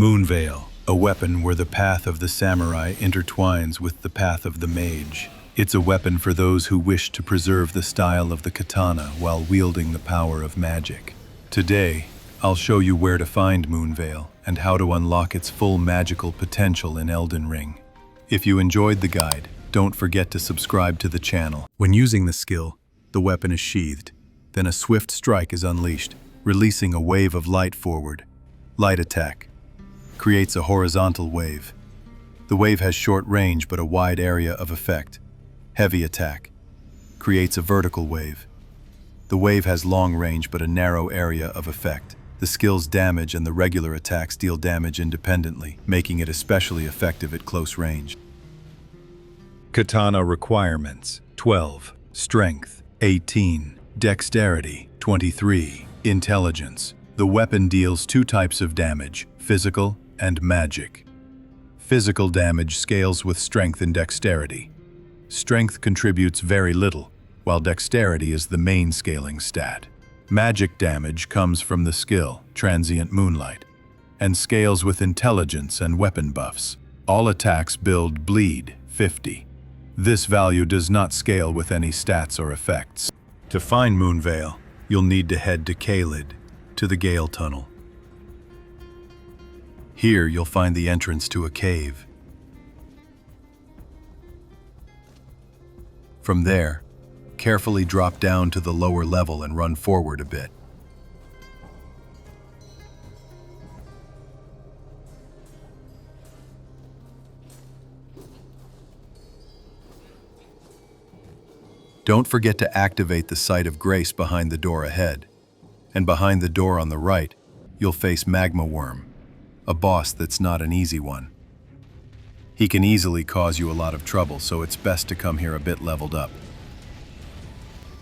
Moonveil, a weapon where the path of the samurai intertwines with the path of the mage. It's a weapon for those who wish to preserve the style of the katana while wielding the power of magic. Today, I'll show you where to find Moonveil and how to unlock its full magical potential in Elden Ring. If you enjoyed the guide, don't forget to subscribe to the channel. When using the skill, the weapon is sheathed. Then a swift strike is unleashed, releasing a wave of light forward. Light attack creates a horizontal wave. The wave has short range but a wide area of effect. Heavy attack creates a vertical wave. The wave has long range but a narrow area of effect. The skill's damage and the regular attacks deal damage independently, making it especially effective at close range. Katana requirements: 12. Strength 18. Dexterity 23. Intelligence. The weapon deals two types of damage: physical and magic. Physical damage scales with strength and dexterity. Strength contributes very little, while dexterity is the main scaling stat. Magic damage comes from the skill, Transient Moonlight, and scales with intelligence and weapon buffs. All attacks build bleed 50. This value does not scale with any stats or effects. To find Moonveil, you'll need to head to Caelid, to the Gael Tunnel. Here you'll find the entrance to a cave. From there, carefully drop down to the lower level and run forward a bit. Don't forget to activate the Sight of Grace behind the door ahead. And behind the door on the right, you'll face Magma Wyrm, a boss that's not an easy one. He can easily cause you a lot of trouble, so it's best to come here a bit leveled up.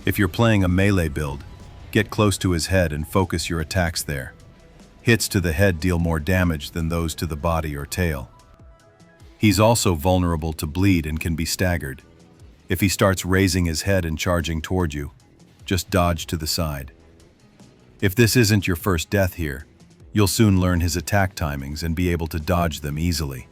If you're playing a melee build, get close to his head and focus your attacks there. Hits to the head deal more damage than those to the body or tail. He's also vulnerable to bleed and can be staggered. If he starts raising his head and charging toward you, just dodge to the side. If this isn't your first death here, you'll soon learn his attack timings and be able to dodge them easily.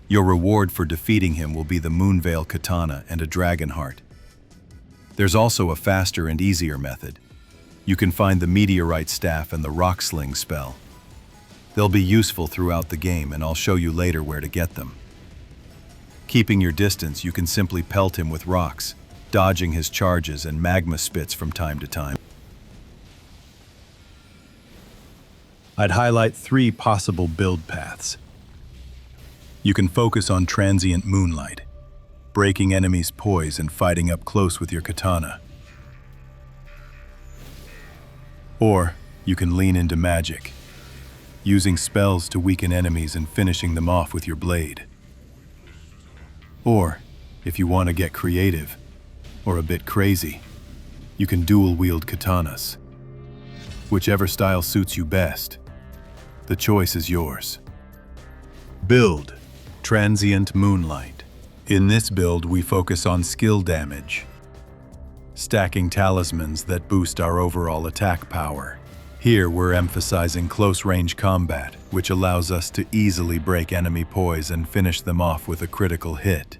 Your reward for defeating him will be the Moonveil Katana and a dragon heart. There's also a faster and easier method. You can find the Meteorite staff and the rock sling spell. They'll be useful throughout the game, and I'll show you later where to get them. Keeping your distance, you can simply pelt him with rocks, dodging his charges and magma spits from time to time. I'd highlight 3 possible build paths. You can focus on Transient Moonlight, breaking enemies' poise and fighting up close with your katana. Or you can lean into magic, using spells to weaken enemies and finishing them off with your blade. Or, if you want to get creative, or a bit crazy, you can dual-wield katanas. Whichever style suits you best, the choice is yours. Build Transient Moonlight. In this build, we focus on skill damage, stacking talismans that boost our overall attack power. Here, we're emphasizing close-range combat, which allows us to easily break enemy poise and finish them off with a critical hit.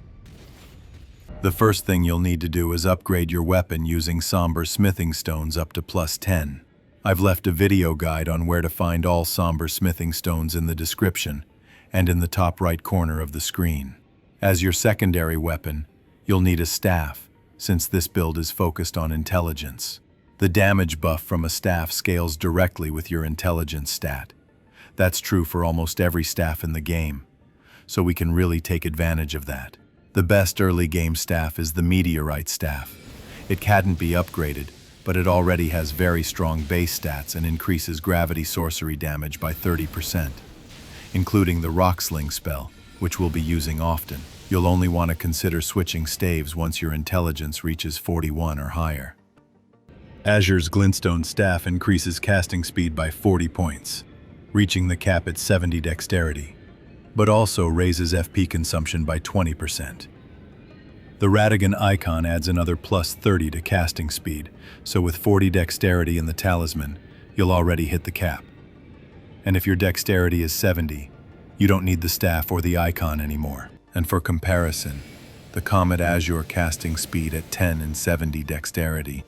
The first thing you'll need to do is upgrade your weapon using somber smithing stones up to +10. I've left a video guide on where to find all somber smithing stones in the description and in the top right corner of the screen. As your secondary weapon, you'll need a staff, since this build is focused on intelligence. The damage buff from a staff scales directly with your intelligence stat. That's true for almost every staff in the game, so we can really take advantage of that. The best early game staff is the Meteorite staff. It can't be upgraded, but it already has very strong base stats and increases gravity sorcery damage by 30%. Including the rock sling spell, which we'll be using often. You'll only want to consider switching staves once your intelligence reaches 41 or higher. Azur's Glintstone staff increases casting speed by 40 points. reaching the cap at 70 dexterity, but also raises FP consumption by 20%. The Radigan icon adds another plus 30 to casting speed, so with 40 dexterity in the talisman, you'll already hit the cap. And if your dexterity is 70, you don't need the staff or the icon anymore. And for comparison, the Comet Azur casting speed at 10 and 70 dexterity.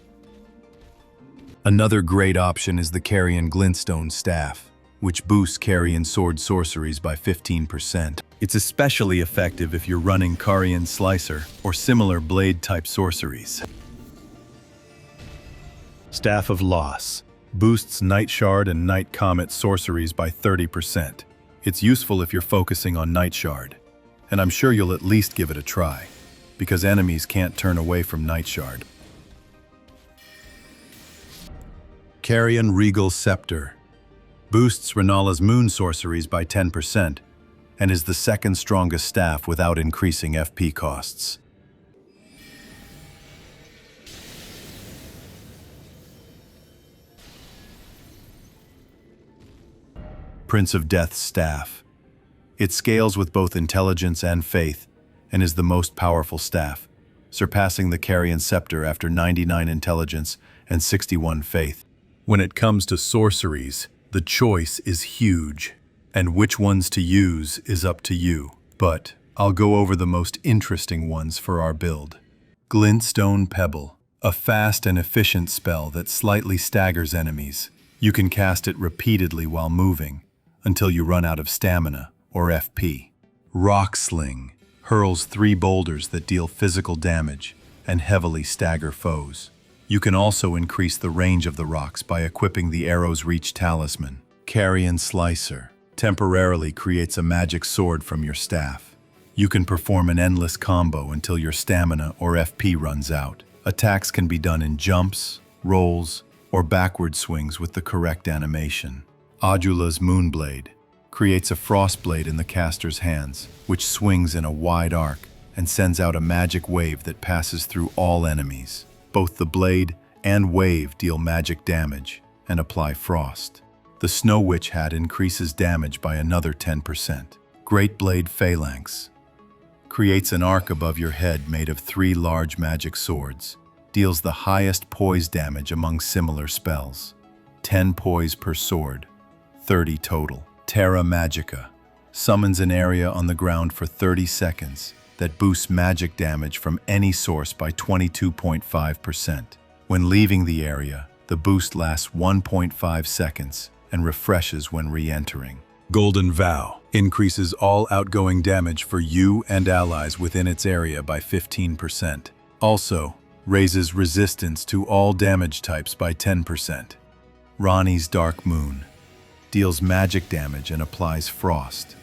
Another great option is the Carian Glintstone staff, which boosts Carian sword sorceries by 15%. It's especially effective if you're running Carian Slicer or similar blade-type sorceries. Staff of Loss boosts Night Shard and Night Comet sorceries by 30%. It's useful if you're focusing on Night Shard, and I'm sure you'll at least give it a try, because enemies can't turn away from Night Shard. Carian Regal Scepter boosts Renalla's moon sorceries by 10% and is the second strongest staff without increasing FP costs. Prince of Death's staff. It scales with both intelligence and faith and is the most powerful staff, surpassing the Carian Scepter after 99 intelligence and 61 faith. When it comes to sorceries, the choice is huge, and which ones to use is up to you. But I'll go over the most interesting ones for our build. Glintstone Pebble, a fast and efficient spell that slightly staggers enemies. You can cast it repeatedly while moving, until you run out of stamina or FP. Rock Sling hurls 3 boulders that deal physical damage and heavily stagger foes. You can also increase the range of the rocks by equipping the Arrow's Reach talisman. Carian Slicer temporarily creates a magic sword from your staff. You can perform an endless combo until your stamina or FP runs out. Attacks can be done in jumps, rolls, or backward swings with the correct animation. Adula's Moonblade creates a frost blade in the caster's hands, which swings in a wide arc and sends out a magic wave that passes through all enemies. Both the blade and wave deal magic damage and apply frost. The Snow Witch Hat increases damage by another 10%. Greatblade Phalanx creates an arc above your head made of 3 large magic swords, deals the highest poise damage among similar spells. 10 poise per sword, 30 total. Terra Magica summons an area on the ground for 30 seconds that boosts magic damage from any source by 22.5%. When leaving the area, the boost lasts 1.5 seconds and refreshes when re-entering. Golden Vow increases all outgoing damage for you and allies within its area by 15%. Also, raises resistance to all damage types by 10%. Ranni's Dark Moon deals magic damage and applies frost.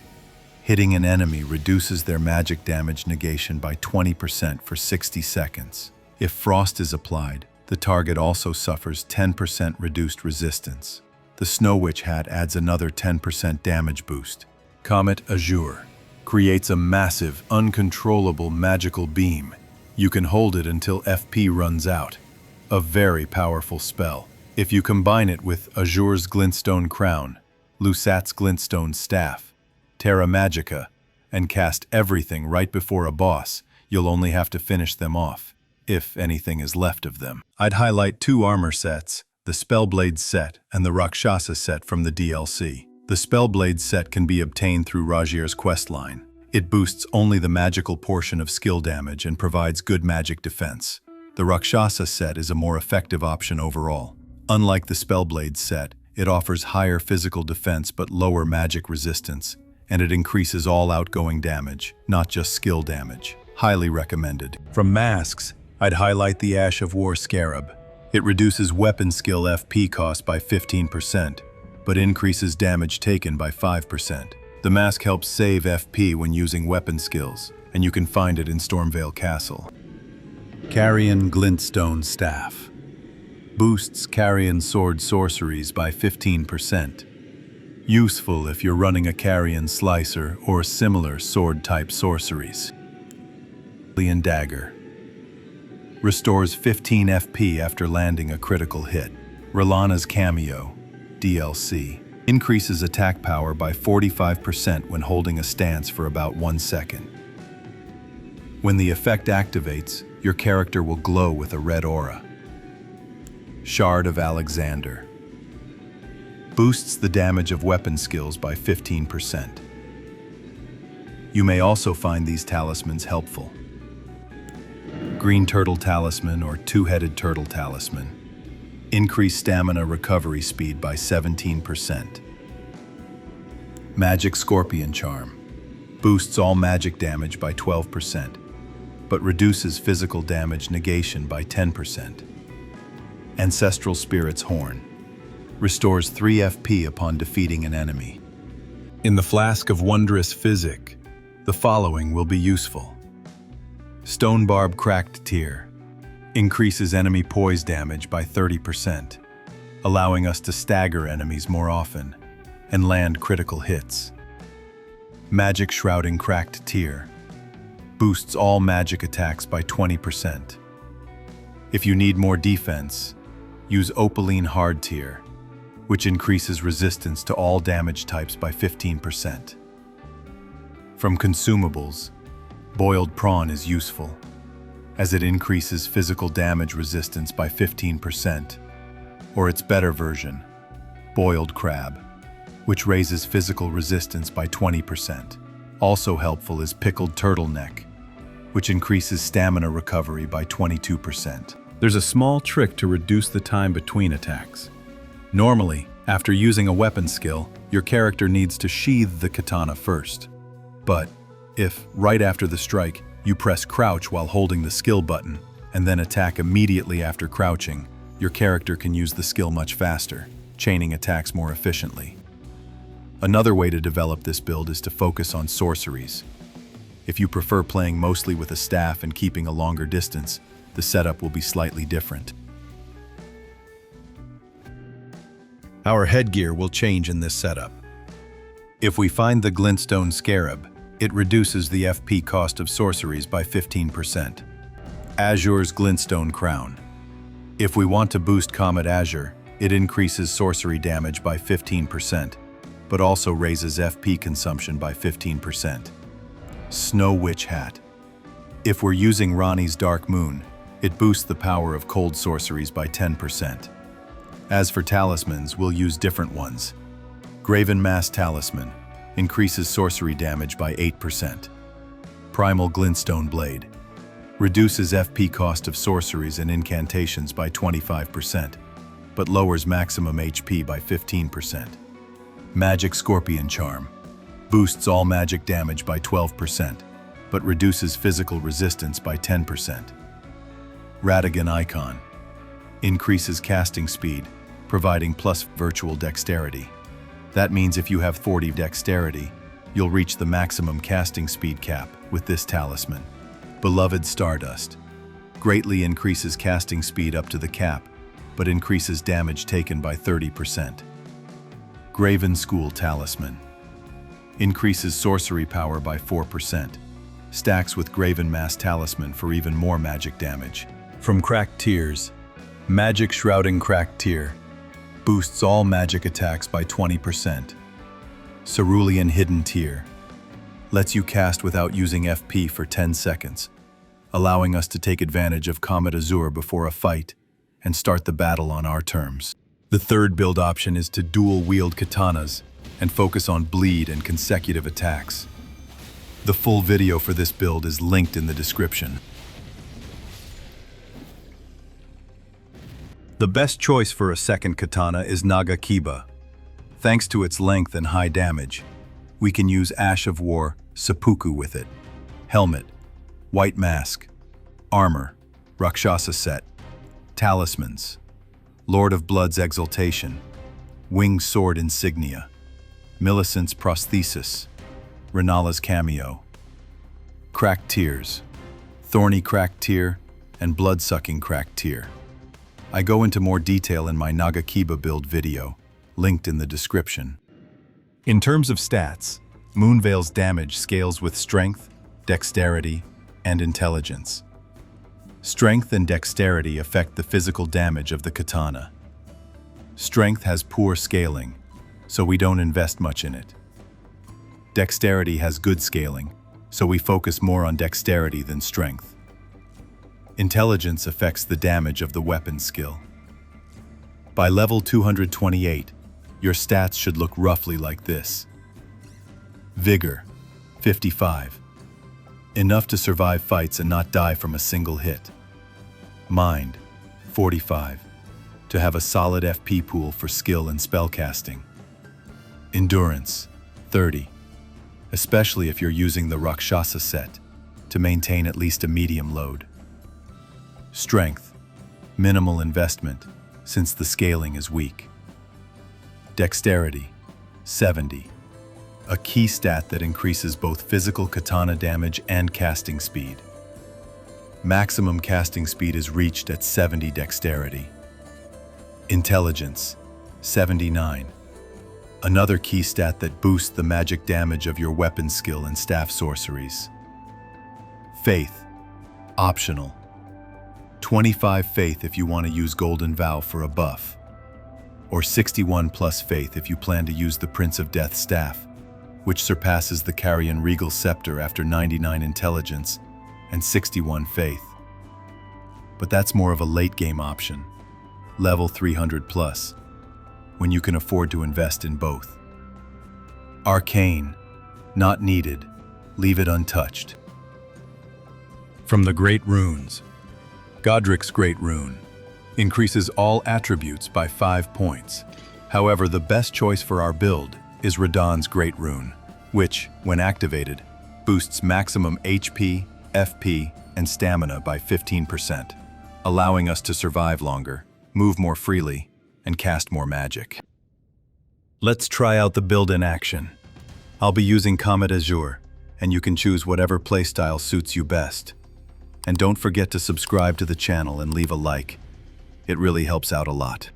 Hitting an enemy reduces their magic damage negation by 20% for 60 seconds. If frost is applied, the target also suffers 10% reduced resistance. The Snow Witch Hat adds another 10% damage boost. Comet Azur creates a massive, uncontrollable magical beam. You can hold it until FP runs out. A very powerful spell. If you combine it with Azur's Glintstone Crown, Lusat's Glintstone Staff, Terra Magica, and cast everything right before a boss, you'll only have to finish them off, if anything is left of them. I'd highlight 2 armor sets, the Spellblade set and the Rakshasa set from the DLC. The Spellblade set can be obtained through Rajir's questline. It boosts only the magical portion of skill damage and provides good magic defense. The Rakshasa set is a more effective option overall. Unlike the Spellblade set, it offers higher physical defense but lower magic resistance, and it increases all outgoing damage, not just skill damage. Highly recommended. From masks, I'd highlight the Ash of War Scarab. It reduces weapon skill FP cost by 15%, but increases damage taken by 5%. The mask helps save FP when using weapon skills, and you can find it in Stormveil Castle. Carian Glintstone Staff boosts Carian sword sorceries by 15%. Useful if you're running a Carian Slicer or similar sword-type sorceries. Alien Dagger restores 15 FP after landing a critical hit. Rellana's Cameo, DLC, Increases attack power by 45% when holding a stance for about 1 second. When the effect activates, your character will glow with a red aura. Shard of Alexander. Boosts the damage of weapon skills by 15%. You may also find these talismans helpful. Green Turtle Talisman or Two-Headed Turtle Talisman. Increase stamina recovery speed by 17%. Magic Scorpion Charm. Boosts all magic damage by 12%, but reduces physical damage negation by 10%. Ancestral Spirit's Horn. Restores 3 FP upon defeating an enemy. In the Flask of Wondrous Physic, the following will be useful. Stonebarb Cracked Tear. Increases enemy poise damage by 30%, allowing us to stagger enemies more often and land critical hits. Magic-Shrouding Cracked Tear. Boosts all magic attacks by 20%. If you need more defense, use Opaline Hard Tear, which increases resistance to all damage types by 15%. From consumables, Boiled Prawn is useful, as it increases physical damage resistance by 15%, or its better version, Boiled Crab, which raises physical resistance by 20%. Also helpful is Pickled Turtleneck, which increases stamina recovery by 22%. There's a small trick to reduce the time between attacks. Normally, after using a weapon skill, your character needs to sheathe the katana first. But if, right after the strike, you press crouch while holding the skill button, and then attack immediately after crouching, your character can use the skill much faster, chaining attacks more efficiently. Another way to develop this build is to focus on sorceries. If you prefer playing mostly with a staff and keeping a longer distance, the setup will be slightly different. Our headgear will change in this setup. If we find the Glintstone Scarab, it reduces the FP cost of sorceries by 15%. Azur's Glintstone Crown. If we want to boost Comet Azur, it increases sorcery damage by 15%, but also raises FP consumption by 15%. Snow Witch Hat. If we're using Ranni's Dark Moon, it boosts the power of cold sorceries by 10%. As for talismans, we'll use different ones. Graven-Mass Talisman increases sorcery damage by 8%. Primal Glintstone Blade reduces FP cost of sorceries and incantations by 25%, but lowers maximum HP by 15%. Magic Scorpion Charm boosts all magic damage by 12%, but reduces physical resistance by 10%. Radagon Icon increases casting speed, providing plus virtual dexterity. That means if you have 40 dexterity, you'll reach the maximum casting speed cap with this talisman. Beloved Stardust greatly increases casting speed up to the cap, but increases damage taken by 30%. Graven-School Talisman increases sorcery power by 4%, stacks with Graven-Mass Talisman for even more magic damage. From Cracked Tears, Magic-Shrouding Cracked Tear boosts all magic attacks by 20%. Cerulean Hidden Tear lets you cast without using FP for 10 seconds, allowing us to take advantage of Comet Azur before a fight and start the battle on our terms. The third build option is to dual-wield katanas and focus on bleed and consecutive attacks. The full video for this build is linked in the description. The best choice for a second katana is Naga Kiba. Thanks to its length and high damage, we can use Ash of War, Seppuku with it. Helmet, White Mask, Armor, Rakshasa Set, Talismans, Lord of Blood's Exaltation, Winged Sword Insignia, Millicent's Prosthesis, Renalla's Cameo, Cracked Tears, Thorny Cracked Tear, and Blood-Sucking Cracked Tear. I go into more detail in my Naga Kiba build video, linked in the description. In terms of stats, Moonveil's damage scales with Strength, Dexterity, and Intelligence. Strength and Dexterity affect the physical damage of the katana. Strength has poor scaling, so we don't invest much in it. Dexterity has good scaling, so we focus more on dexterity than strength. Intelligence affects the damage of the weapon skill. By level 228, your stats should look roughly like this. Vigor, 55. Enough to survive fights and not die from a single hit. Mind, 45. To have a solid FP pool for skill and spellcasting. Endurance, 30. Especially if you're using the Rakshasa set, to maintain at least a medium load. Strength, minimal investment, since the scaling is weak. Dexterity, 70. A key stat that increases both physical katana damage and casting speed. Maximum casting speed is reached at 70 dexterity. Intelligence, 79. Another key stat that boosts the magic damage of your weapon skill and staff sorceries. Faith, optional. 25 faith if you want to use Golden Vow for a buff, or 61 plus faith if you plan to use the Prince of Death staff, which surpasses the Carian Regal Scepter after 99 intelligence and 61 faith. But that's more of a late game option, level 300 plus, when you can afford to invest in both. Arcane, not needed, leave it untouched. From the Great Runes. Godric's Great Rune increases all attributes by 5 points. However, the best choice for our build is Radahn's Great Rune, which, when activated, boosts maximum HP, FP, and stamina by 15%, allowing us to survive longer, move more freely, and cast more magic. Let's try out the build in action. I'll be using Comet Azur, and you can choose whatever playstyle suits you best. And don't forget to subscribe to the channel and leave a like. It really helps out a lot.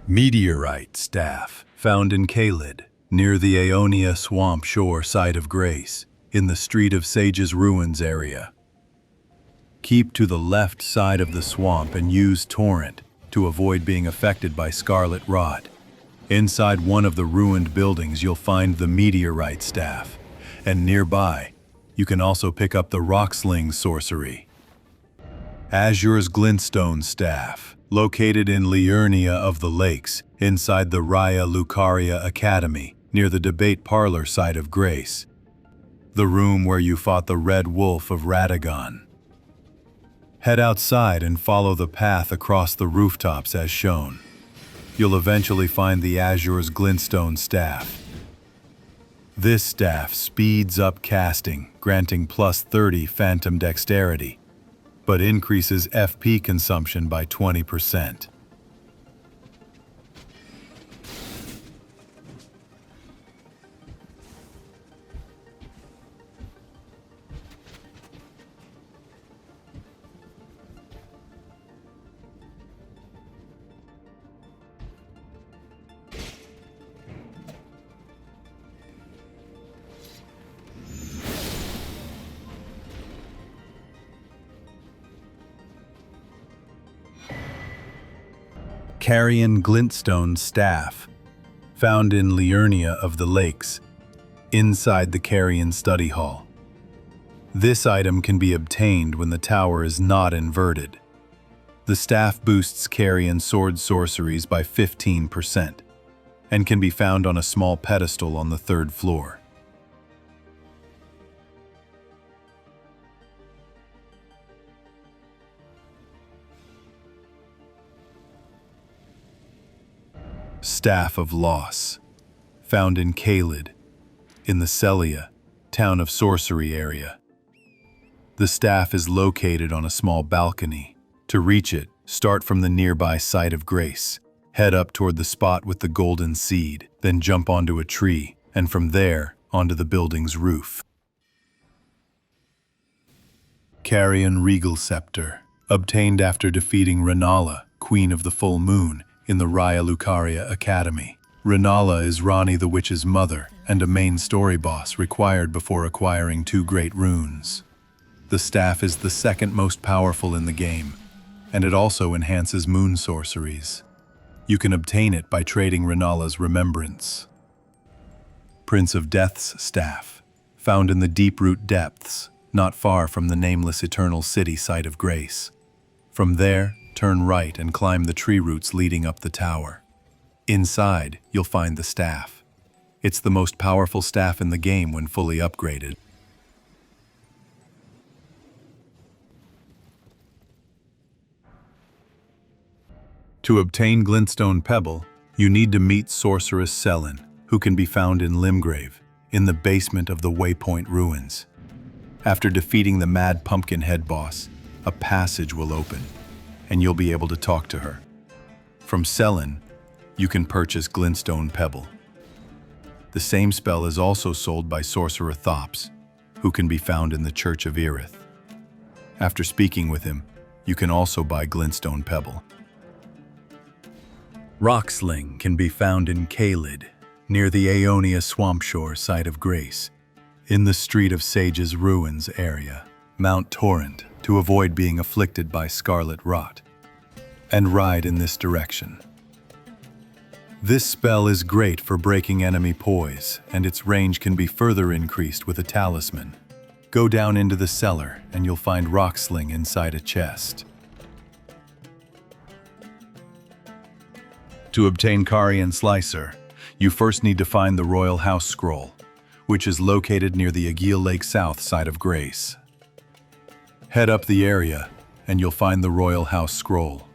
Meteorite staff, found in Caelid, near the Aeonia swamp shore side of Grace, in the Street of Sages Ruins area. Keep to the left side of the swamp and use Torrent to avoid being affected by Scarlet Rot. Inside one of the ruined buildings you'll find the Meteorite staff, and nearby you can also pick up the Sling sorcery. Azur's Glintstone staff, located in Liurnia of the Lakes, inside the Raya Lucaria Academy, near the debate parlor side of Grace. The room where you fought the Red Wolf of Radagon. Head outside and follow the path across the rooftops as shown. You'll eventually find the Azur's Glintstone staff. This staff speeds up casting, granting plus 30 phantom dexterity, but increases FP consumption by 20%. Carian Glintstone staff, found in Liurnia of the Lakes, inside the Carian study hall. This item can be obtained when the tower is not inverted. The staff boosts Carian sword sorceries by 15% and can be found on a small pedestal on the 3rd floor. Staff of Loss, found in Caelid, in the Celia, town of Sorcery area. The staff is located on a small balcony. To reach it, start from the nearby site of Grace, head up toward the spot with the golden seed, then jump onto a tree, and from there, onto the building's roof. Carian Regal Scepter, obtained after defeating Renalla, Queen of the Full Moon, in the Raya Lucaria Academy. Renalla is Ranni the Witch's mother and a main story boss required before acquiring 2 great runes. The staff is the second most powerful in the game, and it also enhances moon sorceries. You can obtain it by trading Renalla's Remembrance. Prince of Death's Staff, found in the deep-root depths, not far from the nameless Eternal City site of Grace. From there, turn right and climb the tree roots leading up the tower. Inside, you'll find the staff. It's the most powerful staff in the game when fully upgraded. To obtain Glintstone Pebble, you need to meet Sorceress Selin, who can be found in Limgrave, in the basement of the Waypoint Ruins. After defeating the Mad Pumpkinhead boss, a passage will open, and you'll be able to talk to her. From Selin, you can purchase Glintstone Pebble. The same spell is also sold by Sorcerer Thops, who can be found in the Church of Erith. After speaking with him, you can also buy Glintstone Pebble. Rock Sling can be found in Caelid, near the Aeonia Swampshore site of Grace, in the Street of Sages Ruins area, Mount Torrent, to avoid being afflicted by scarlet rot, and ride in this direction. This spell is great for breaking enemy Poise, and its range can be further increased with a talisman. Go down into the cellar, and you'll find Rock Sling inside a chest. To obtain Carian Slicer, you first need to find the Royal House Scroll, which is located near the Aguil Lake South side of Grace. Head up the area, and you'll find the Royal House Scroll.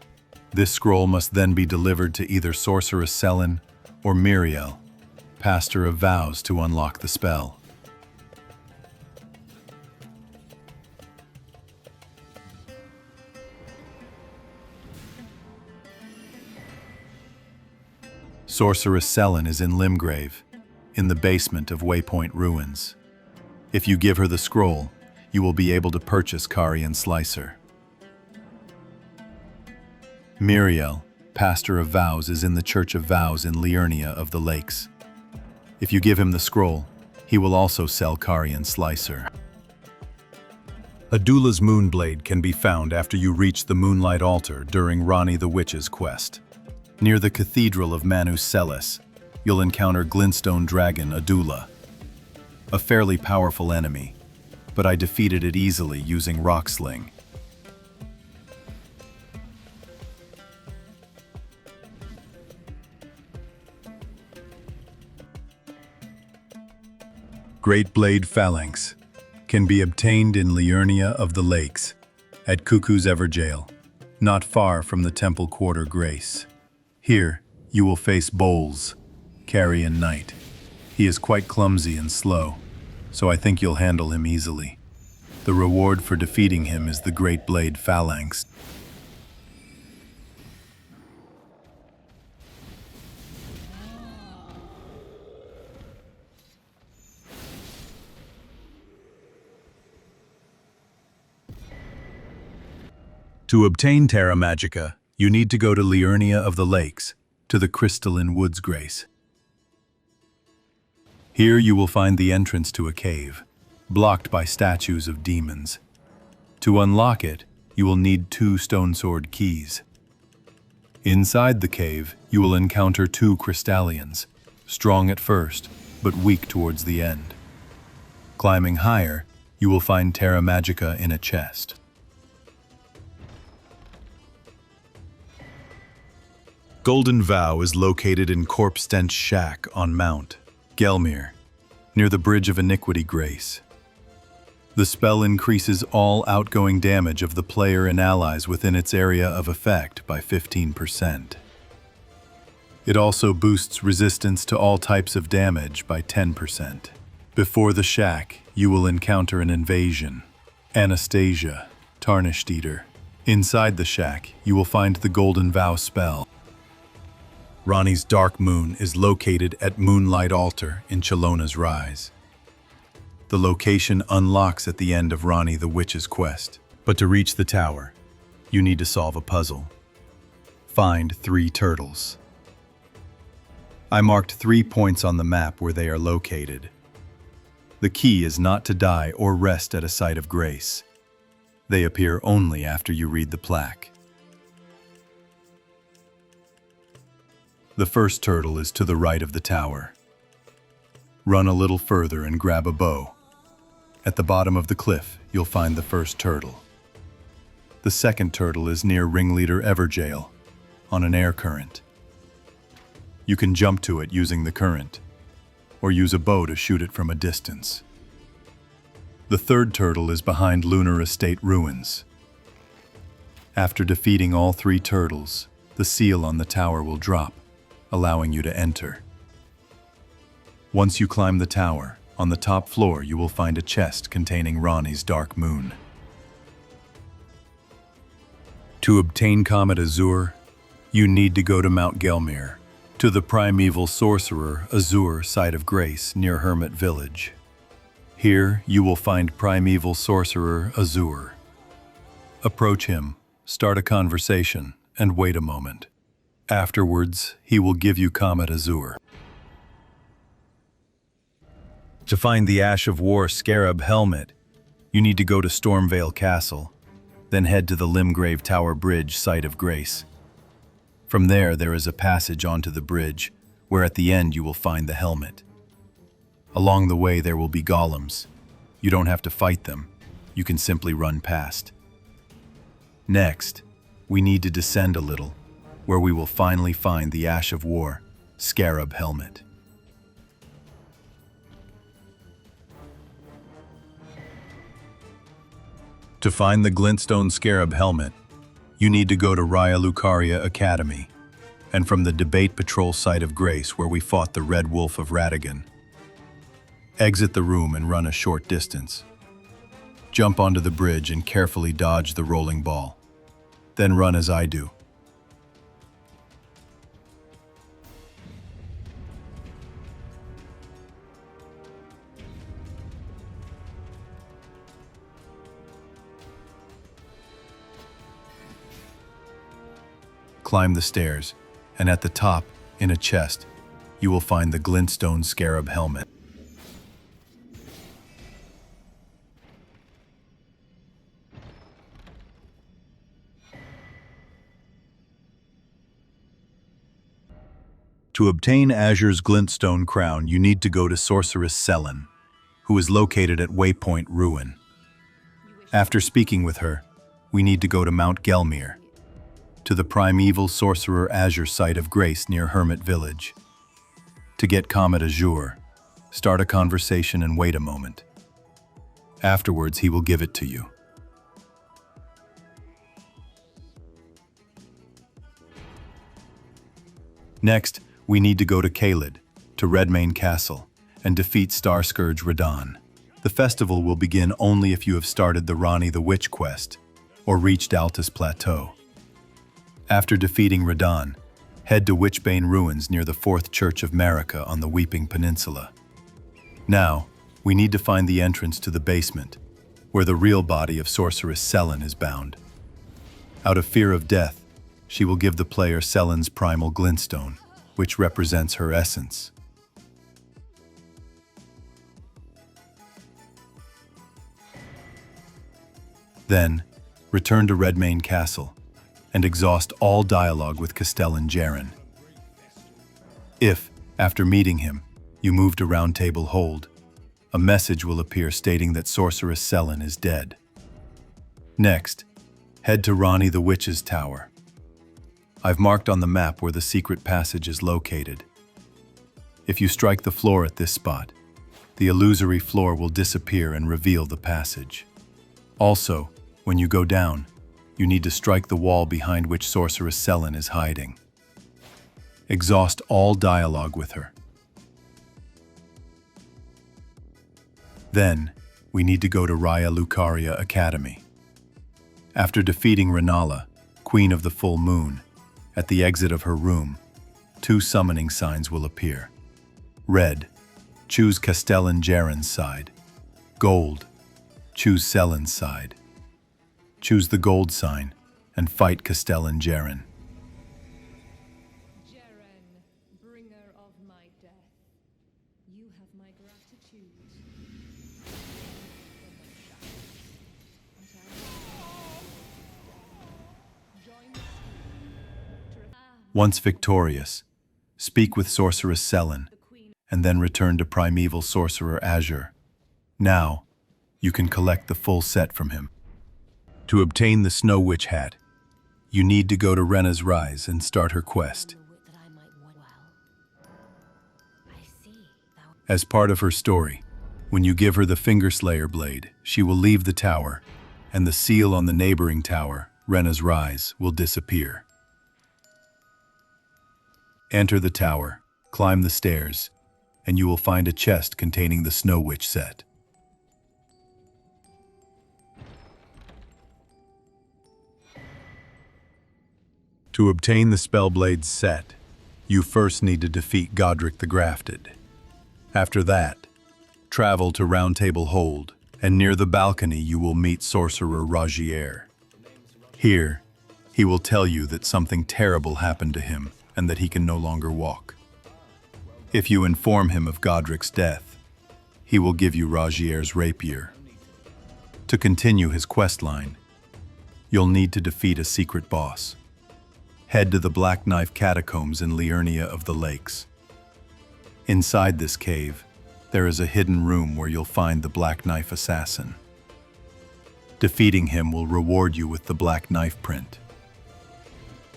This scroll must then be delivered to either Sorceress Selin or Miriel, Pastor of Vows, to unlock the spell. Sorceress Selin is in Limgrave, in the basement of Waypoint Ruins. If you give her the scroll, you will be able to purchase Carian Slicer. Miriel, Pastor of Vows, is in the Church of Vows in Liurnia of the Lakes. If you give him the scroll, he will also sell Carian Slicer. Adula's Moonblade can be found after you reach the Moonlight Altar during Ranni the Witch's quest. Near the Cathedral of Manus Celis, you'll encounter Glintstone Dragon Adula, a fairly powerful enemy, but I defeated it easily using Rock Sling. Greatblade Phalanx can be obtained in Liurnia of the Lakes, at Cuckoo's Everjail, not far from the Temple Quarter Grace. Here, you will face Bowles, Carian Knight. He is quite clumsy and slow, so I think you'll handle him easily. The reward for defeating him is the Greatblade Phalanx. To obtain Terra Magica, you need to go to Liurnia of the Lakes, to the Crystalline Woods Grace. Here you will find the entrance to a cave, blocked by statues of demons. To unlock it, you will need 2 stone sword keys. Inside the cave, you will encounter 2 Crystallians, strong at first, but weak towards the end. Climbing higher, you will find Terra Magica in a chest. Golden Vow is located in Corpse-Stench Shack on Mount Gelmir, near the Bridge of Iniquity Grace. The spell increases all outgoing damage of the player and allies within its area of effect by 15%. It also boosts resistance to all types of damage by 10%. Before the shack, you will encounter an invasion. Anastasia, Tarnished Eater. Inside the shack, you will find the Golden Vow spell. Ranni's Dark Moon is located at Moonlight Altar in Chilona's Rise. The location unlocks at the end of Ranni the Witch's quest. But to reach the tower, you need to solve a puzzle. Find 3 turtles. I marked 3 points on the map where they are located. The key is not to die or rest at a site of grace. They appear only after you read the plaque. The first turtle is to the right of the tower. Run a little further and grab a bow. At the bottom of the cliff, you'll find the first turtle. The second turtle is near Ringleader Everjail, on an air current. You can jump to it using the current, or use a bow to shoot it from a distance. The third turtle is behind Lunar Estate ruins. After defeating all 3 turtles, the seal on the tower will drop, allowing you to enter. Once you climb the tower, on the top floor you will find a chest containing Ranni's Dark Moon. To obtain Comet Azur, you need to go to Mount Gelmir, to the primeval sorcerer Azur site of grace near Hermit Village. Here you will find primeval sorcerer Azur. Approach him, start a conversation, and wait a moment. Afterwards, he will give you Comet Azur. To find the Ash of War Scarab Helmet, you need to go to Stormveil Castle, then head to the Limgrave Tower Bridge site of grace. From there is a passage onto the bridge, where at the end you will find the helmet. Along the way there will be golems. You don't have to fight them, you can simply run past. Next, we need to descend a little, where we will finally find the Ash of War Scarab Helmet. To find the Glintstone Scarab Helmet, you need to go to Raya Lucaria Academy, and from the Debate Patrol site of Grace where we fought the Red Wolf of Radagon. Exit the room and run a short distance. Jump onto the bridge and carefully dodge the rolling ball. Then run as I do. Climb the stairs, and at the top, in a chest, you will find the Glintstone Scarab Helmet. To obtain Azur's Glintstone crown, you need to go to Sorceress Selen, who is located at Waypoint Ruin. After speaking with her, we need to go to Mount Gelmir, to the primeval sorcerer Azur site of grace near Hermit Village. To get Comet Azur, start a conversation and wait a moment. Afterwards, he will give it to you. Next, we need to go to Caelid, to Redmane Castle, and defeat Starscourge Radahn. The festival will begin only if you have started the Ranni the Witch quest, or reached Altus Plateau. After defeating Radahn, head to Witchbane Ruins near the 4th Church of Magica on the Weeping Peninsula. Now, we need to find the entrance to the basement, where the real body of Sorceress Selen is bound. Out of fear of death, she will give the player Selen's primal glintstone, which represents her essence. Then, return to Redmane Castle and exhaust all dialogue with Castellan Jaren. If, after meeting him, you move to Round Table Hold, a message will appear stating that Sorceress Selen is dead. Next, head to Ranni the Witch's Tower. I've marked on the map where the secret passage is located. If you strike the floor at this spot, the illusory floor will disappear and reveal the passage. Also, when you go down, you need to strike the wall behind which Sorceress Selen is hiding. Exhaust all dialogue with her. Then, we need to go to Raya Lucaria Academy. After defeating Renalla, Queen of the Full Moon, at the exit of her room, 2 summoning signs will appear. Red, choose Castellan Jaren's side. Gold, choose Selen's side. Choose the gold sign and fight Castellan Jaren. Jaren, bringer of my death, you have my gratitude. Once victorious, speak with Sorceress Selen, and then return to Primeval Sorcerer Azur. Now, you can collect the full set from him. To obtain the Snow Witch hat, you need to go to Renna's Rise and start her quest. As part of her story, when you give her the Fingerslayer blade, she will leave the tower, and the seal on the neighboring tower, Renna's Rise, will disappear. Enter the tower, climb the stairs, and you will find a chest containing the Snow Witch set. To obtain the Spellblades set, you first need to defeat Godric the Grafted. After that, travel to Round Table Hold, and near the balcony you will meet Sorcerer Rajier. Here, he will tell you that something terrible happened to him and that he can no longer walk. If you inform him of Godric's death, he will give you Rajier's rapier. To continue his quest line, you'll need to defeat a secret boss. Head to the Black Knife Catacombs in Liurnia of the Lakes. Inside this cave, there is a hidden room where you'll find the Black Knife Assassin. Defeating him will reward you with the Black Knife print.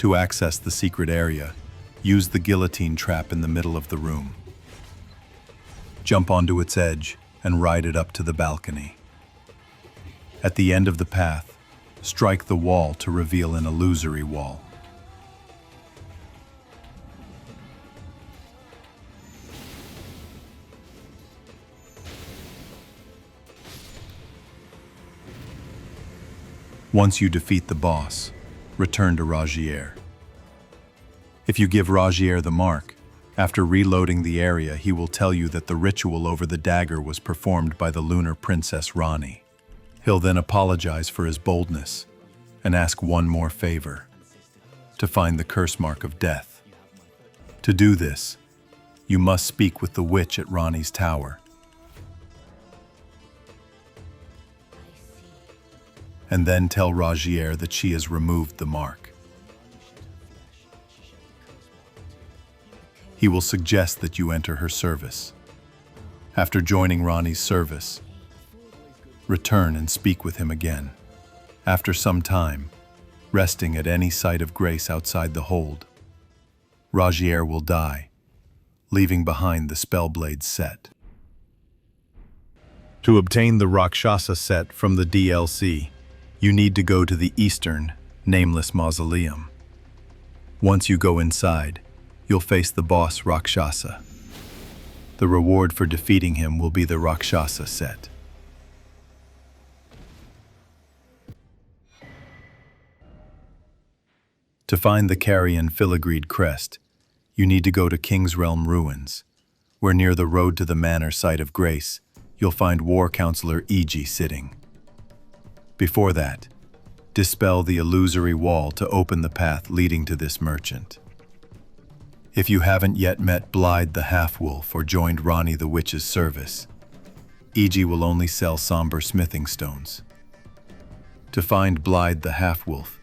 To access the secret area, use the guillotine trap in the middle of the room. Jump onto its edge and ride it up to the balcony. At the end of the path, strike the wall to reveal an illusory wall. Once you defeat the boss, return to Rajier. If you give Rajier the mark, after reloading the area, he will tell you that the ritual over the dagger was performed by the lunar princess Ranni. He'll then apologize for his boldness and ask one more favor: to find the curse mark of death. To do this, you must speak with the witch at Ranni's tower. And then tell Rajier that she has removed the mark. He will suggest that you enter her service. After joining Ranni's service, return and speak with him again. After some time, resting at any site of grace outside the hold, Rajier will die, leaving behind the Spellblades set. To obtain the Rakshasa set from the DLC, you need to go to the Eastern, Nameless Mausoleum. Once you go inside, you'll face the boss Rakshasa. The reward for defeating him will be the Rakshasa set. To find the Carian Filigreed crest, you need to go to King's Realm Ruins, where near the road to the manor site of Grace, you'll find War Counselor Iji sitting. Before that, dispel the illusory wall to open the path leading to this merchant. If you haven't yet met Blide the Half-Wolf or joined Ranni the Witch's service, Iji will only sell somber smithing stones. To find Blide the Half-Wolf,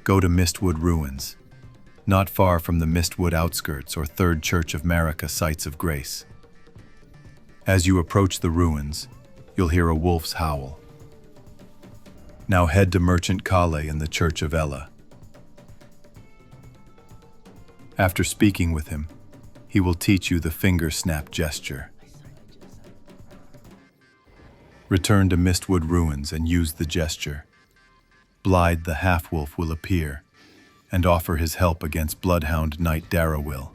go to Mistwood Ruins, not far from the Mistwood outskirts or Third Church of Magica sites of grace. As you approach the ruins, you'll hear a wolf's howl. Now head to Merchant Kale in the Church of Ella. After speaking with him, he will teach you the finger snap gesture. Return to Mistwood Ruins and use the gesture. Blide the Half-Wolf will appear and offer his help against Bloodhound Knight Darrawil.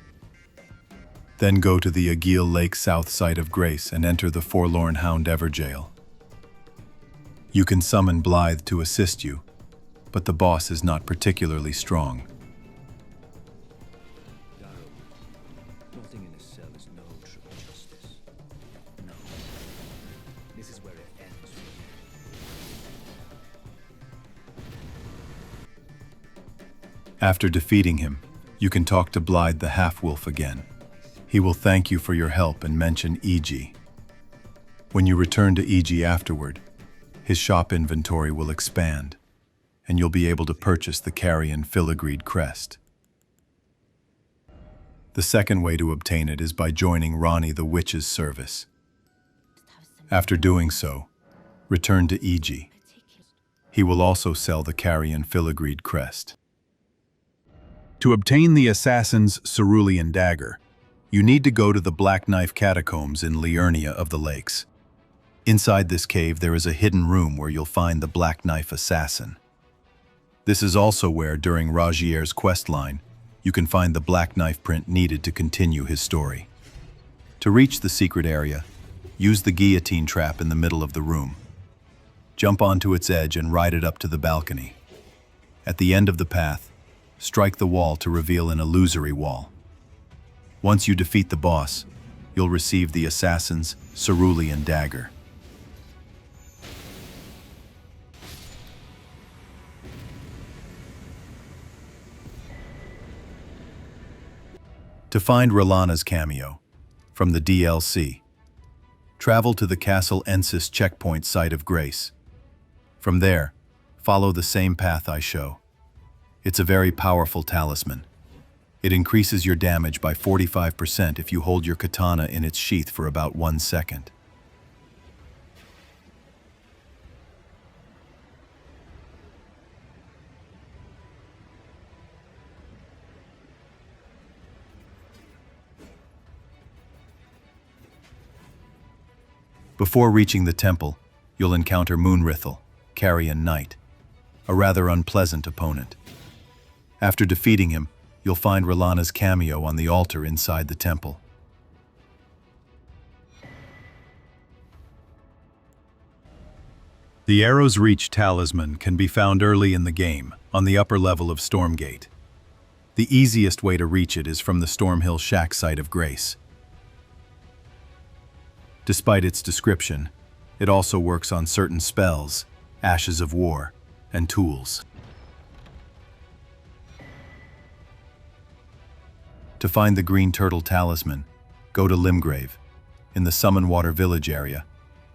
Then go to the Gael Lake south side of Grace and enter the Forlorn Hound Everjail. You can summon Blythe to assist you, but the boss is not particularly strong. Nothing in this cell is no true justice. No. This is where it ends for you. After defeating him, you can talk to Blythe the Half-Wolf again. He will thank you for your help and mention E.G. When you return to E.G. afterward, his shop inventory will expand, and you'll be able to purchase the Carian filigreed crest. The second way to obtain it is by joining Ranni the Witch's service. After doing so, return to E.G. He will also sell the Carian filigreed crest. To obtain the assassin's cerulean dagger, you need to go to the Black Knife Catacombs in Liurnia of the Lakes. Inside this cave, there is a hidden room where you'll find the Black Knife Assassin. This is also where, during Ragier's questline, you can find the Black Knife print needed to continue his story. To reach the secret area, use the guillotine trap in the middle of the room. Jump onto its edge and ride it up to the balcony. At the end of the path, strike the wall to reveal an illusory wall. Once you defeat the boss, you'll receive the assassin's cerulean dagger. To find Renala's cameo from the DLC, travel to the Castle Ensis checkpoint site of Grace. From there, follow the same path I show. It's a very powerful talisman. It increases your damage by 45% if you hold your katana in its sheath for about 1 second. Before reaching the temple, you'll encounter Moonrithel, Carian Knight, a rather unpleasant opponent. After defeating him, you'll find Renala's cameo on the altar inside the temple. The Arrow's Reach talisman can be found early in the game, on the upper level of Stormgate. The easiest way to reach it is from the Stormhill Shack site of Grace. Despite its description, it also works on certain spells, Ashes of War, and tools. To find the Green Turtle Talisman, go to Limgrave, in the Summonwater Village area,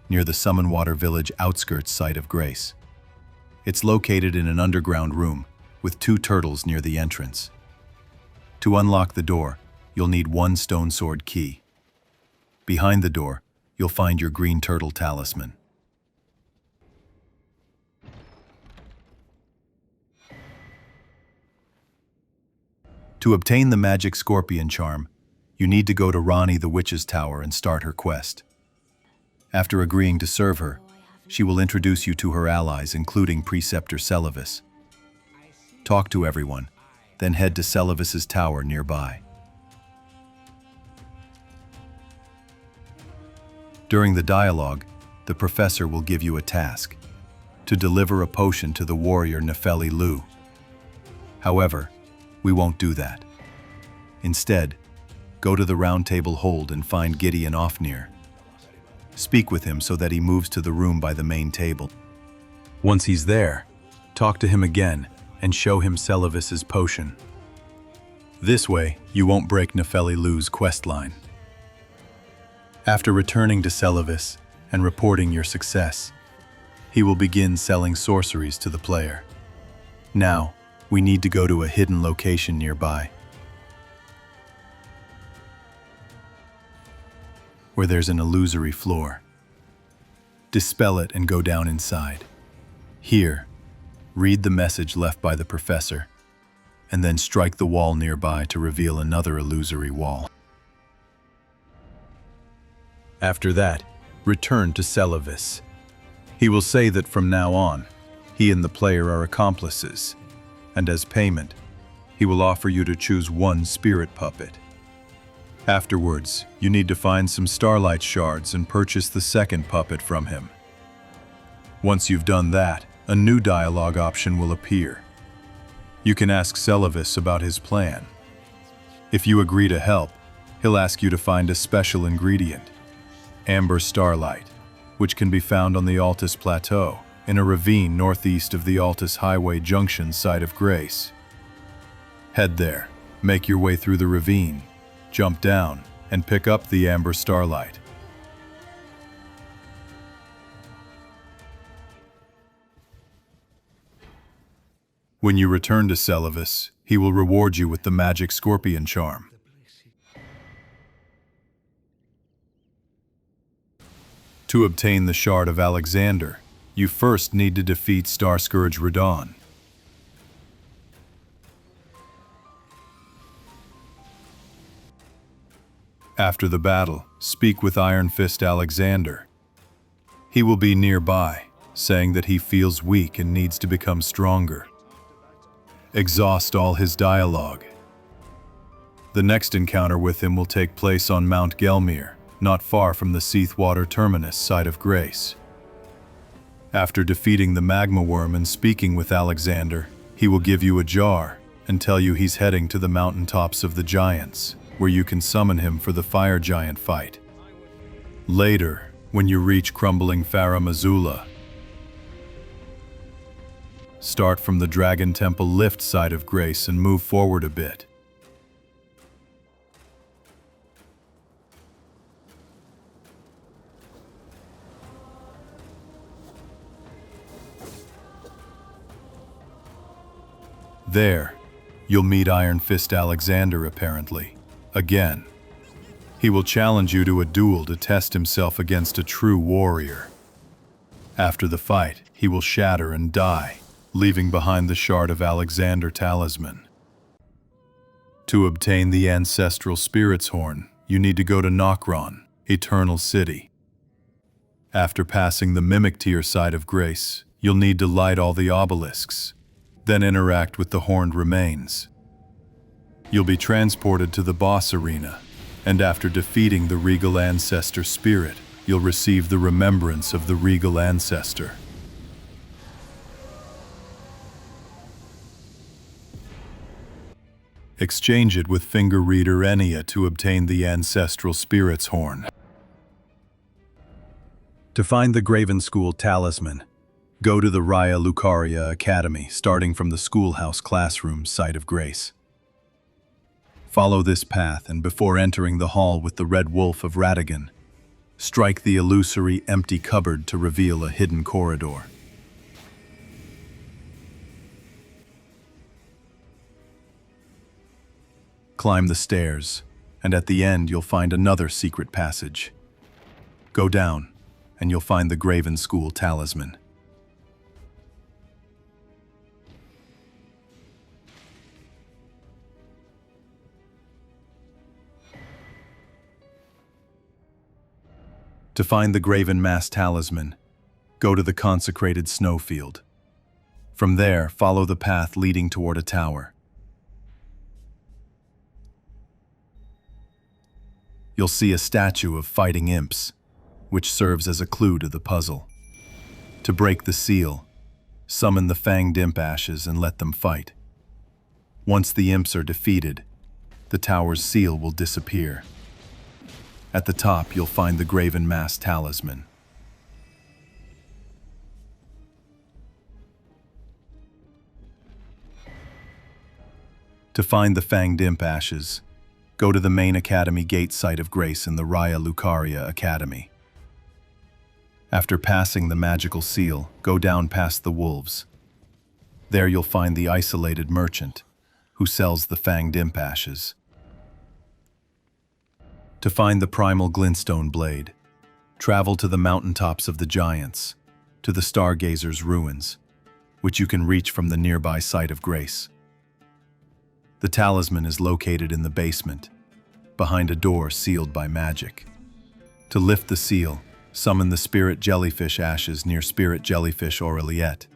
near the Summonwater Village outskirts site of Grace. It's located in an underground room, with 2 turtles near the entrance. To unlock the door, you'll need 1 stone sword key. Behind the door, you'll find your Green Turtle Talisman. To obtain the Magic Scorpion Charm, you need to go to Ranni the Witch's Tower and start her quest. After agreeing to serve her, she will introduce you to her allies, including Preceptor Celivis. Talk to everyone, then head to Celivis's tower nearby. During the dialogue, the professor will give you a task, to deliver a potion to the warrior Nefeli Lu. However, we won't do that. Instead, go to the Round Table Hold and find Gideon Ofnir. Speak with him so that he moves to the room by the main table. Once he's there, talk to him again and show him Celivis's potion. This way, you won't break Nefeli Lu's questline. After returning to Celivis and reporting your success, he will begin selling sorceries to the player. Now, we need to go to a hidden location nearby, where there's an illusory floor. Dispel it and go down inside. Here, read the message left by the professor, and then strike the wall nearby to reveal another illusory wall. After that, return to Celivis. He will say that from now on, he and the player are accomplices, and as payment, he will offer you to choose 1 spirit puppet. Afterwards, you need to find some starlight shards and purchase the second puppet from him. Once you've done that, a new dialogue option will appear. You can ask Celivis about his plan. If you agree to help, he'll ask you to find a special ingredient, Amber Starlight, which can be found on the Altus Plateau, in a ravine northeast of the Altus Highway Junction site of Grace. Head there, make your way through the ravine, jump down, and pick up the Amber Starlight. When you return to Celivis, he will reward you with the magic scorpion charm. To obtain the Shard of Alexander, you first need to defeat Star Scourge Radon. After the battle, speak with Iron Fist Alexander. He will be nearby, saying that he feels weak and needs to become stronger. Exhaust all his dialogue. The next encounter with him will take place on Mount Gelmir, not far from the Seathwater Terminus site of Grace. After defeating the Magma Wyrm and speaking with Alexander, he will give you a jar and tell you he's heading to the mountaintops of the Giants, where you can summon him for the Fire Giant fight. Later, when you reach Crumbling Farum Azula, start from the Dragon Temple lift side of Grace and move forward a bit. There, you'll meet Iron Fist Alexander apparently, again. He will challenge you to a duel to test himself against a true warrior. After the fight, he will shatter and die, leaving behind the Shard of Alexander talisman. To obtain the Ancestral Spirit's Horn, you need to go to Nokron, Eternal City. After passing the Mimic Tier side of Grace, you'll need to light all the obelisks, then interact with the horned remains. You'll be transported to the boss arena, and after defeating the Regal Ancestor Spirit, you'll receive the remembrance of the Regal Ancestor. Exchange it with Finger Reader Enia to obtain the Ancestral Spirit's Horn. To find the Graven-School talisman, go to the Raya Lucaria Academy, starting from the schoolhouse classroom site of Grace. Follow this path, and before entering the hall with the Red Wolf of Radigan, strike the illusory empty cupboard to reveal a hidden corridor. Climb the stairs, and at the end you'll find another secret passage. Go down, and you'll find the Graven-School talisman. To find the Graven-Mass talisman, go to the consecrated snowfield. From there, follow the path leading toward a tower. You'll see a statue of fighting imps, which serves as a clue to the puzzle. To break the seal, summon the fanged imp ashes and let them fight. Once the imps are defeated, the tower's seal will disappear. At the top, you'll find the Graven-Mass talisman. To find the fanged imp ashes, go to the main Academy gate site of Grace in the Raya Lucaria Academy. After passing the magical seal, go down past the wolves. There you'll find the isolated merchant, who sells the fanged imp ashes. To find the primal Glintstone blade, travel to the mountaintops of the Giants, to the Stargazer's ruins, which you can reach from the nearby site of Grace. The talisman is located in the basement, behind a door sealed by magic. To lift the seal, summon the Spirit Jellyfish ashes near Spirit Jellyfish Aureliette.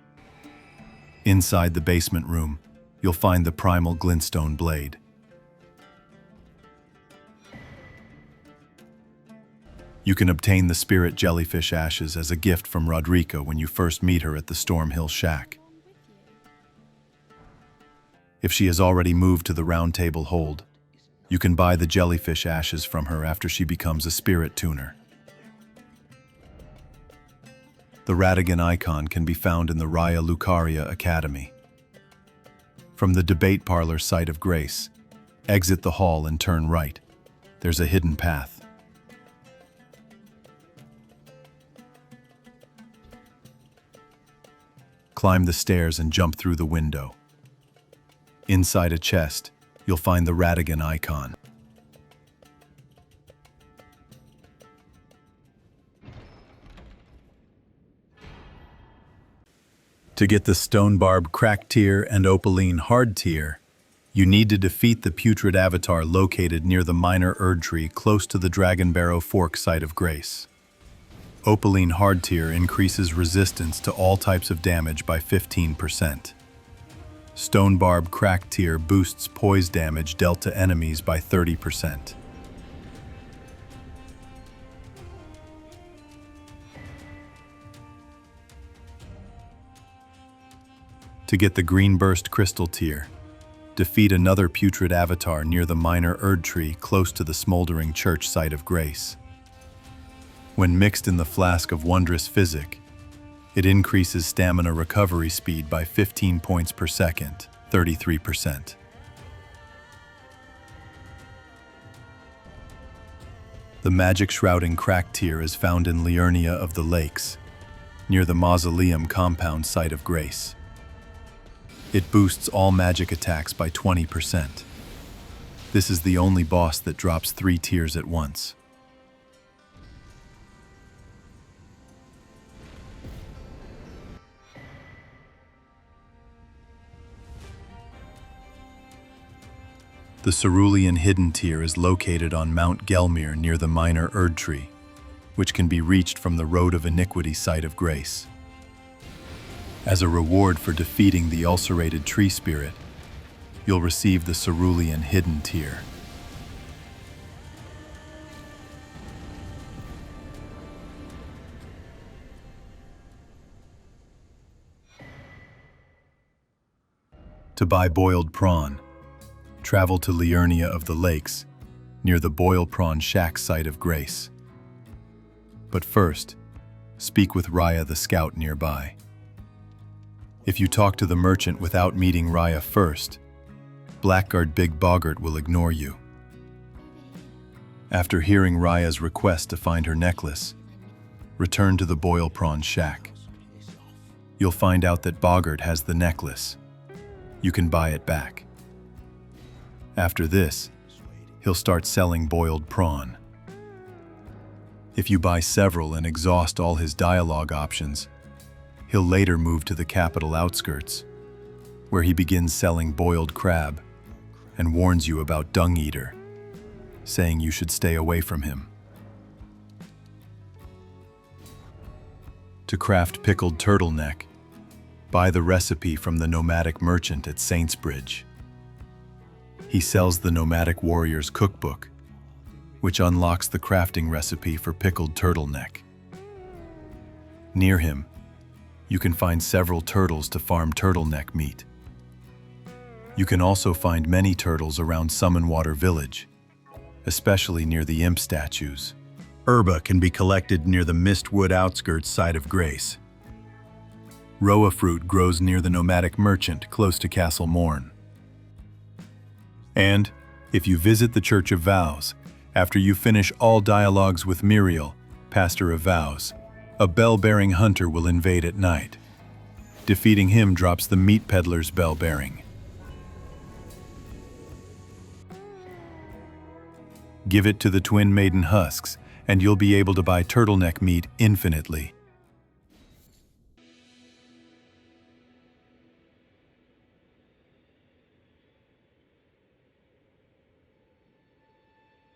Inside the basement room, you'll find the primal Glintstone blade. You can obtain the spirit jellyfish ashes as a gift from Rodrika when you first meet her at the Storm Hill Shack. If she has already moved to the Round Table Hold, you can buy the jellyfish ashes from her after she becomes a spirit tuner. The Radigan icon can be found in the Raya Lucaria Academy. From the Debate Parlor site of Grace, exit the hall and turn right. There's a hidden path. Climb the stairs and jump through the window. Inside a chest, you'll find the Radigan icon. To get the Stonebarb Crack Tier and Opaline Hard Tier, you need to defeat the Putrid Avatar located near the Minor Erd Tree close to the Dragonbarrow Fork site of Grace. Opaline Hard Tier increases resistance to all types of damage by 15%. Stonebarb Crack Tier boosts poise damage dealt to enemies by 30%. To get the Green Burst Crystal Tier, defeat another Putrid Avatar near the Minor Erd Tree close to the Smoldering Church site of Grace. When mixed in the Flask of Wondrous Physic, it increases stamina recovery speed by 15 points per second, 33%. The Magic-Shrouding Crack Tier is found in Liurnia of the Lakes, near the Mausoleum Compound site of Grace. It boosts all magic attacks by 20%. This is the only boss that drops 3 tiers at once. The Cerulean Hidden Tier is located on Mount Gelmir near the Minor Erd Tree, which can be reached from the Road of Iniquity site of Grace. As a reward for defeating the ulcerated tree spirit, you'll receive the Cerulean Hidden Tier. To buy boiled prawn, travel to Liurnia of the Lakes, near the Boil Prawn Shack site of Grace. But first, speak with Raya the Scout nearby. If you talk to the merchant without meeting Raya first, Blackguard Big Boggart will ignore you. After hearing Raya's request to find her necklace, return to the Boil Prawn Shack. You'll find out that Boggart has the necklace. You can buy it back. After this, he'll start selling boiled prawn. If you buy several and exhaust all his dialogue options, he'll later move to the capital outskirts, where he begins selling boiled crab and warns you about Dung Eater, saying you should stay away from him. To craft pickled turtleneck, buy the recipe from the nomadic merchant at Saintsbridge. He sells the Nomadic Warrior's Cookbook, which unlocks the crafting recipe for pickled turtleneck. Near him, you can find several turtles to farm turtleneck meat. You can also find many turtles around Summonwater Village, especially near the imp statues. Herba can be collected near the Mistwood outskirts site of Grace. Roa fruit grows near the Nomadic Merchant close to Castle Morn. And, if you visit the Church of Vows, after you finish all dialogues with Muriel, Pastor of Vows, a bell-bearing hunter will invade at night. Defeating him drops the Meat Peddler's bell-bearing. Give it to the Twin Maiden Husks, and you'll be able to buy turtleneck meat infinitely.